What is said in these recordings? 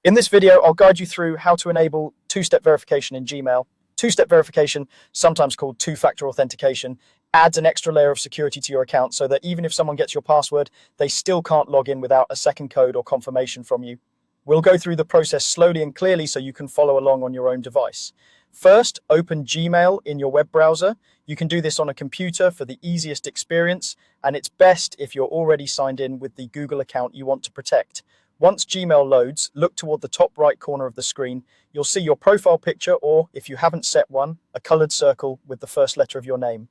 In this video, I'll guide you through how to enable two-step verification in Gmail. Two-step verification, sometimes called two-factor authentication, adds an extra layer of security to your account so that even if someone gets your password, they still can't log in without a second code or confirmation from you. We'll go through the process slowly and clearly so you can follow along on your own device. First, open Gmail in your web browser. You can do this on a computer for the easiest experience, and it's best if you're already signed in with the Google account you want to protect. Once Gmail loads, look toward the top right corner of the screen. You'll see your profile picture, or if you haven't set one, a colored circle with the first letter of your name.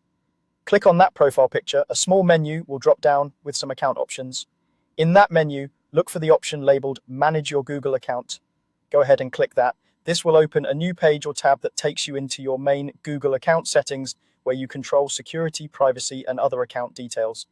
Click on that profile picture. A small menu will drop down with some account options. In that menu, look for the option labeled Manage Your Google Account. Go ahead and click that. This will open a new page or tab that takes you into your main Google account settings, where you control security, privacy, and other account details.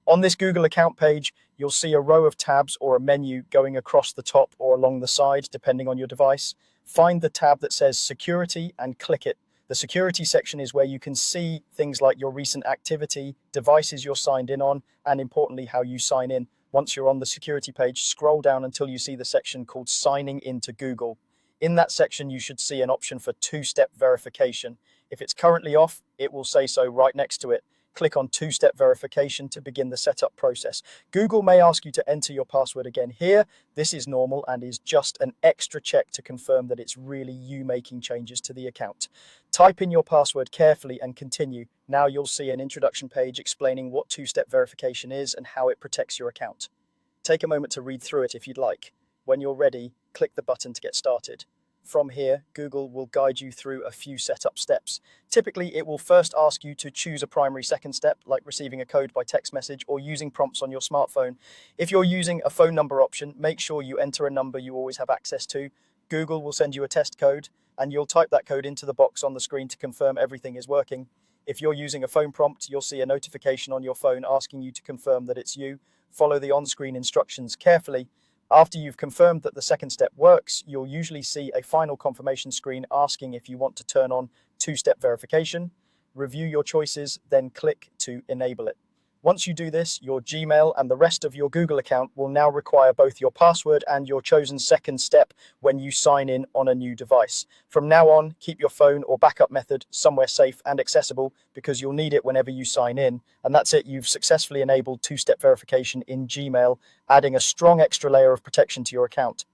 On this Google account page, you'll see a row of tabs or a menu going across the top or along the side, depending on your device. Find the tab that says Security and click it. The security section is where you can see things like your recent activity, devices you're signed in on, and importantly, how you sign in. Once you're on the security page, scroll down until you see the section called Signing into Google. In that section, you should see an option for two-step verification. If it's currently off, it will say so right next to it. Click on two-step verification to begin the setup process. Google may ask you to enter your password again here. This is normal and is just an extra check to confirm that it's really you making changes to the account. Type in your password carefully and continue. Now you'll see an introduction page explaining what two-step verification is and how it protects your account. Take a moment to read through it if you'd like. When you're ready, click the button to get started. From here, Google will guide you through a few setup steps. Typically, it will first ask you to choose a primary second step, like receiving a code by text message or using prompts on your smartphone. If you're using a phone number option, make sure you enter a number you always have access to. Google will send you a test code, and you'll type that code into the box on the screen to confirm everything is working. If you're using a phone prompt, you'll see a notification on your phone asking you to confirm that it's you. Follow the on-screen instructions carefully. After you've confirmed that the second step works, you'll usually see a final confirmation screen asking if you want to turn on two-step verification. Review your choices, then click to enable it. Once you do this, your Gmail and the rest of your Google account will now require both your password and your chosen second step when you sign in on a new device. From now on, keep your phone or backup method somewhere safe and accessible because you'll need it whenever you sign in. And that's it, you've successfully enabled two-step verification in Gmail, adding a strong extra layer of protection to your account.